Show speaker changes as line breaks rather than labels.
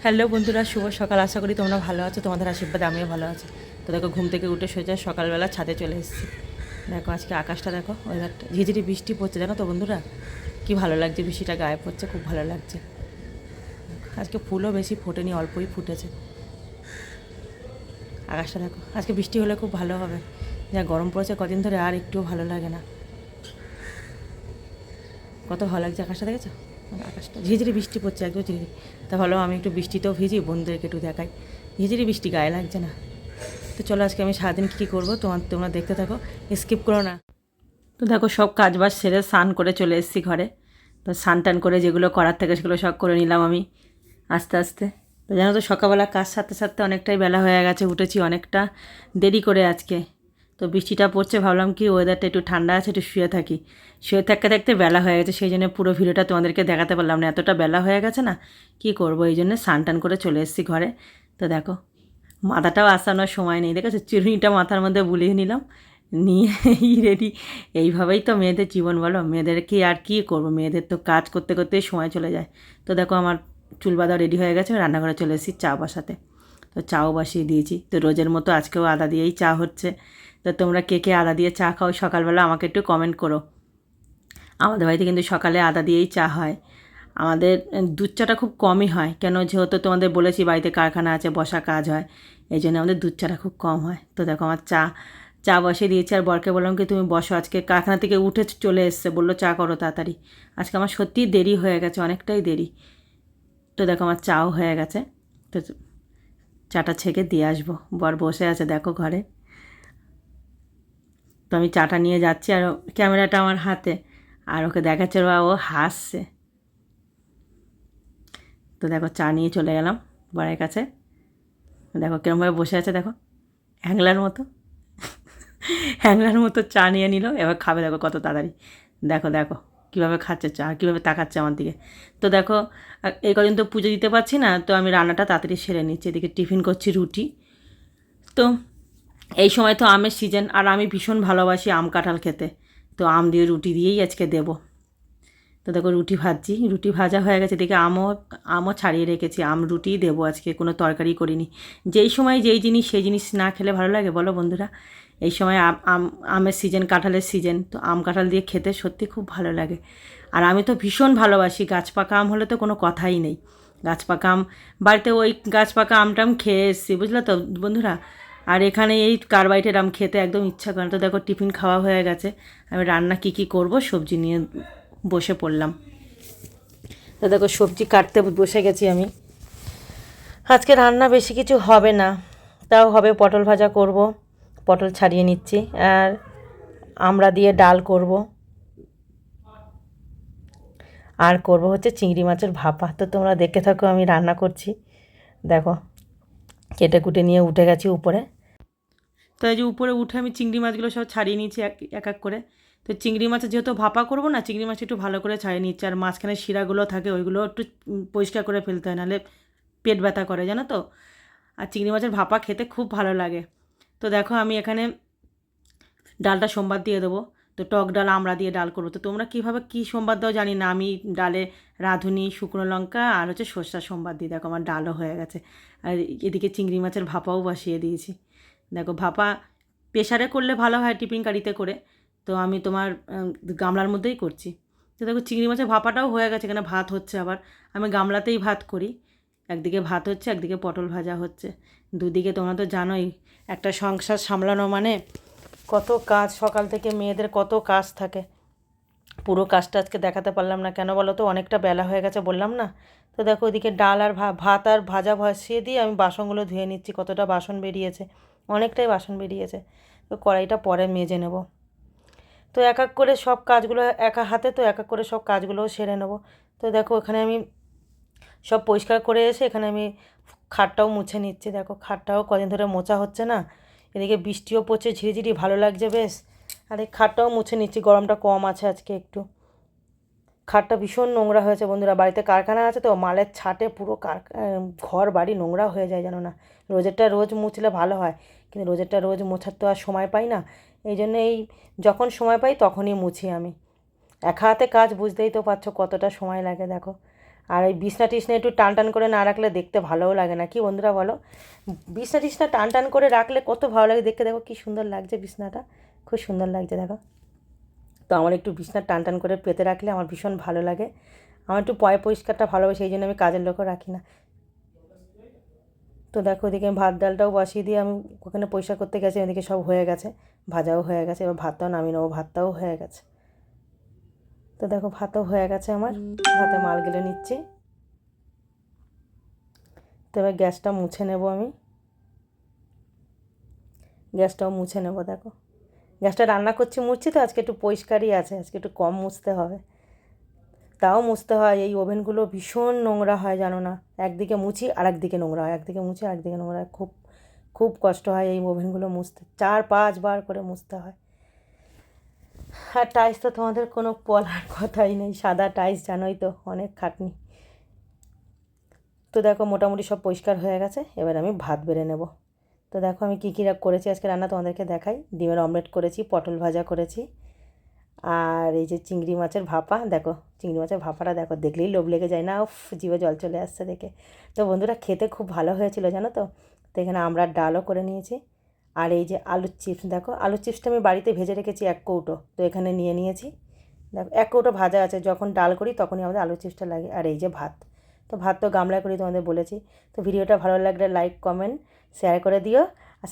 Hello বন্ধুরা, শুভ সকাল। আশা করি তোমরা ভালো আছো, তোমাদের আশীর্বাদে আমিও ভালো আছি। তো দেখো, ঘুম থেকে উঠে সোজা সকালবেলা ছাদে চলে এসেছি। দেখো আজকে আকাশটা দেখো, ওয়েদারটা ঝিঝিরি বৃষ্টি পড়ছে, জানো তো বন্ধুরা, কি ভালো লাগছে, বৃষ্টিটা গায়ে পড়ছে, খুব ভালো লাগছে। আজকে ফুলও বেশি ফোটেনি, অল্পই ফুটেছে। আকাশটা দেখো, আজকে বৃষ্টি হলে খুব ভালো হবে। যা গরম পড়েছে কদিন ধরে, আর একটুও ভালো লাগে না। কত ভালো লাগছে আকাশটা, দেখেছো? আকাশটা ঝিঝিরি বৃষ্টি পড়ছে, একদম ঝিঝিরি। তা ভালো, আমি একটু বৃষ্টিতেও ভিজি, বন্ধুদেরকে একটু দেখাই। ঝিঝিরি বৃষ্টি গায়ে লাগছে না। তো চলো, আজকে আমি সারাদিন কী করবো তোমরা দেখতে থাকো, স্কিপ করো না। তো দেখো, সব কাজবাজ সেরে স্নান করে চলে এসেছি ঘরে। তো স্নান টান করে যেগুলো করার থাকে সেগুলো সব করে নিলাম আমি আস্তে আস্তে। তো জানো তো, সকালবেলা কাজ সারতে সারতে অনেকটাই বেলা হয়ে গেছে, উঠেছি অনেকটা দেরি করে আজকে। তো বৃষ্টিটা পড়ছে, ভাবলাম কি ওয়েদারটা একটু ঠান্ডা আছে, একটু শুয়ে থাকি। শুয়ে থাকতে থাকতে বেলা হয়ে গেছে, সেই জন্য পুরো ভিডিওটা তোমাদেরকে দেখাতে পারলাম না, এতটা বেলা হয়ে গেছে না, কি করব, এই জন্য স্নান টান করে চলে এসেছি ঘরে। তো দেখো, মাথাটাও আসানোর সময় নেই, দেখেছো, চুরুনিটা মাথার মধ্যে বুলিয়ে নিলাম, নিয়ে এই রেডি। এইভাবেই তো মেয়েদের জীবন, বলো, মেয়েদের কি আর কী করবো, মেয়েদের তো কাজ করতে করতেই সময় চলে যায়। তো দেখো, আমার চুল বাঁধা রেডি হয়ে গেছে, রান্নাঘরে চলে এসেছি চা বসাতে। তো চাও বসিয়ে দিয়েছি। তো রোজের মতো আজকেও আদা দিয়েই চা হচ্ছে। তো তোমরা কে কে আদা দিয়ে চা খাও সকালবেলা, আমাকে একটু কমেন্ট করো। আমাদের বাড়িতে কিন্তু সকালে আদা দিয়েই চা হয়। আমাদের দুধ চাটা খুব কমই হয়, কেন, যেহেতু তোমাদের বলেছি বাড়িতে কারখানা আছে, বসা কাজ হয়, এই জন্য আমাদের দুধ চাটা খুব কম হয়। তো দেখো, আমার চা বসিয়ে দিয়েছি, আর বরকে বললাম কি তুমি বসো, আজকে কারখানা থেকে উঠে চলে এসছে, বললো চা করো তাড়াতাড়ি। আজকে আমার সত্যিই দেরি হয়ে গেছে, অনেকটাই দেরি। তো দেখো, আমার চাও হয়ে গেছে। তো চাটা ছেঁকে দিয়ে আসবো। বর বসে আছে দেখো ঘরে। তো আমি চাটা নিয়ে যাচ্ছি, আর ক্যামেরাটা আমার হাতে, আর ওকে দেখাচ্ছে, ও হাসছে। তো দেখো, চা নিয়ে চলে গেলাম বরের কাছে। দেখো কিরমভাবে বসে আছে, দেখো, হ্যাংলার মতো। হ্যাংলার মতো চা নিয়ে নিল, এবার খাবে, দেখো কত তাড়াতাড়ি। দেখো দেখো কীভাবে খাচ্ছে চা, আর কীভাবে তাকাচ্ছে আমার দিকে। তো দেখো, এই কদিন তো পুজো দিতে পারছি না, তো আমি রান্নাটা তাড়াতাড়ি সেরে নিচ্ছি। এদিকে টিফিন করছি রুটি। তো এই সময় তো আমের সিজন, আর আমি ভীষণ ভালোবাসি আম কাঁঠাল খেতে। তো আম দিয়ে রুটি দিয়েই আজকে দেবো। তো দেখো, রুটি ভাজছি, রুটি ভাজা হয়ে গেছে, দেখে আমও ছাড়িয়ে রেখেছি, আম রুটিই দেবো আজকে, কোনো তরকারি করিনি। যেই সময় যেই জিনিস, সেই জিনিস না খেলে ভালো লাগে, বলো বন্ধুরা? এই সময় আমের সিজন, কাঁঠালের সিজন, তো আম কাঁঠাল দিয়ে খেতে সত্যি খুব ভালো লাগে। আর আমি তো ভীষণ ভালোবাসি, গাছ পাকা আম হলে তো কোনো কথাই নেই। গাছ পাকা আম, বাড়িতে ওই গাছ পাকা আমটাম খেয়ে এসেছি, বুঝলে তো বন্ধুরা। আর এখানে এই কার্বাইটের আম খেতে একদম ইচ্ছা করে। তো দেখো, টিফিন খাওয়া হয়ে গেছে, আমি রান্না কী করব সবজি নিয়ে বসে পড়লাম। তো দেখো, সবজি কাটতে বসে গেছি আমি। আজকে রান্না বেশি কিছু হবে না, তাও হবে পটল ভাজা করব, পটল ছাড়িয়ে নিচ্ছি, আর আমড়া দিয়ে ডাল করব, আর করব হচ্ছে চিংড়ি মাছের ভাপা। তো তোমরা দেখতে থাকো, আমি রান্না করছি। দেখো, কেটে কুটে নিয়ে উঠে গেছি উপরে। তো এই যে উপরে উঠে আমি চিংড়ি মাছগুলো সব ছাড়িয়ে নিচ্ছি এক এক করে। তো চিংড়ি মাছের যেহেতু ভাপা করবো না, চিংড়ি মাছ একটু ভালো করে ছাড়িয়ে নিচ্ছি, আর মাঝখানে শিরাগুলো থাকে ওইগুলো একটু পরিষ্কার করে ফেলতে হয়, নাহলে পেট ব্যথা করে, জানো তো। আর চিংড়ি মাছের ভাপা খেতে খুব ভালো লাগে। তো দেখো, আমি এখানে ডালটা সোমবার দিয়ে দেবো। তো টক ডাল আমড়া দিয়ে ডাল করবো। তো তোমরা কীভাবে কী সোমবার দাও জানি না, আমি ডালে রাঁধুনি, শুকনো লঙ্কা আর হচ্ছে সর্ষা সোমবার দিই। দেখো, আমার ডালও হয়ে গেছে, আর এদিকে চিংড়ি মাছের ভাপাও বসিয়ে দিয়েছি। দেখো, ভাপা প্রেশারে করলে ভালো হয়, টিফিন কারিতে করে। তো আমি তোমার গামলার মধ্যেই করছি। তো দেখো, চিংড়ি মাছের ভাপাটাও হয়ে গেছে, এখানে ভাত হচ্ছে, আবার আমি গামলাতেই ভাত করি। একদিকে ভাত হচ্ছে, একদিকে পটল ভাজা হচ্ছে, দুদিকে তোমরা তো জানোই, একটা সংসার সামলানো মানে কত কাজ, সকাল থেকে মেয়েদের কত কাজ থাকে। পুরো কাজটা আজকে দেখাতে পারলাম না, কেন বলো তো, অনেকটা বেলা হয়ে গেছে বললাম না। তো দেখো, ওইদিকে ডাল আর ভাত আর ভাজা বসিয়ে দিয়ে আমি বাসনগুলো ধুয়ে নিচ্ছি। কতটা বাসন বেরিয়েছে, অনেকটাই বাসন বেরিয়েছে। তো কড়াইটা পরে মেজে নেব। তো এক এক করে সব কাজগুলো একা হাতে, তো এক এক করে সব কাজগুলোও সেরে নেব। তো দেখো, এখানে আমি সব পরিষ্কার করে এসে এখানে আমি খাটটাও মুছে নিচ্ছি। দেখো, খাটটাও কদিন ধরে মোছা হচ্ছে না, এদিকে বৃষ্টিও পড়ছে ঝিরিঝিরি, ভালো লাগছে বেশ। আর এই খাটটাও মুছে নিচ্ছি, গরমটা কম আছে আজকে একটু। খাটটা ভীষণ নোংরা হয়েছে বন্ধুরা, বাড়িতে কারখানা আছে তো, মালের ছাটে পুরো ঘর বাড়ি নোংরা হয়ে যায়, জানো না। রোজেরটা রোজ মুছলে ভালো হয়, কিন্তু রোজেরটা রোজ মোছার তো আর সময় পাই না। এই জন্য যখন সময় পাই তখনই মুছি আমি। একা হাতে কাজ, বুঝতেই তো পারছো কতটা সময় লাগে। দেখো, আর এই বিছনা টিছনা একটু টান টান করে না রাখলে দেখতে ভালোও লাগে না, কি বন্ধুরা বলো? বিছনা টিছনা টান টান করে রাখলে কত ভালো লাগে দেখতে। দেখো কী সুন্দর লাগছে বিছনাটা, খুব সুন্দর লাগছে দেখো। তো আমার একটু বিছনা টান টান করে পেতে রাখলে আমার ভীষণ ভালো লাগে। আমার একটু পরিষ্কারটা ভালোবাসি, সেই জন্য আমি কাজের লোকও রাখি না। তো দেখো ওদিকে আমি ভাত ডালটাও বসিয়ে দিয়ে আমি ওখানে পরিষ্কার করতে গেছি, ওদিকে সব হয়ে গেছে, ভাজাও হয়ে গেছে, এবার ভাতটাও নামিয়ে নেবো, ভাতটাও হয়ে গেছে। তো দেখো ভাতও হয়ে গেছে আমার, ভাতে মাল গেলে নিচ্ছি। তো এবার গ্যাসটা মুছে নেব আমি, গ্যাসটাও মুছে নেব। দেখো গ্যাসটা রান্না করছি মুছছি তো, আজকে একটু পরিষ্কারই আছে, আজকে একটু কম মুছতে হবে, তাও মুছতে হয়। এই ওভেনগুলো ভীষণ নোংরা হয় জানো না, একদিকে মুছি আর একদিকে নোংরা হয়, একদিকে মুছি আর একদিকে নোংরা হয়, খুব খুব কষ্ট হয় এই ওভেনগুলো মুছতে, 4-5 বার করে মুছতে হয়। আর টাইলস তো তোমাদের কোনো বলার কথাই নেই, সাদা টাইলস জানোই তো, অনেক খাটনি। তো দেখো মোটামুটি সব পরিষ্কার হয়ে গেছে, এবার আমি ভাত বেড়ে নেব। তো দেখো আমি কী কী করেছি আজকে রান্না তোমাদেরকে দেখাই। ডিমের অমলেট করেছি, পটল ভাজা করেছি, আর এই যে চিংড়ি মাছের ভাপা। দেখো চিংড়ি মাছের ভাপাটা দেখো, দেখলেই লোভ লেগে যায় না, উফ জিভে জল চলে আসছে দেখে। তো বন্ধুরা খেতে খুব ভালো হয়েছিল জানো তো। তো এখানে আমরা ডালও করে নিয়েছি, আর এই যে আলুর চিপস, দেখো আলুর চিপসটা আমি বাড়িতে ভেজে রেখেছি 1 কৌটো, তো এখানে নিয়ে নিয়েছি। দেখো 1 কৌটো ভাজা আছে, যখন ডাল করি তখনই আমাদের আলুর চিপসটা লাগে। আর এই যে ভাত, তো ভাত তো গামলায় করি তোমাদের বলেছি। তো ভিডিওটা ভালো লাগলে লাইক কমেন্ট শেয়ার করে দিও, আর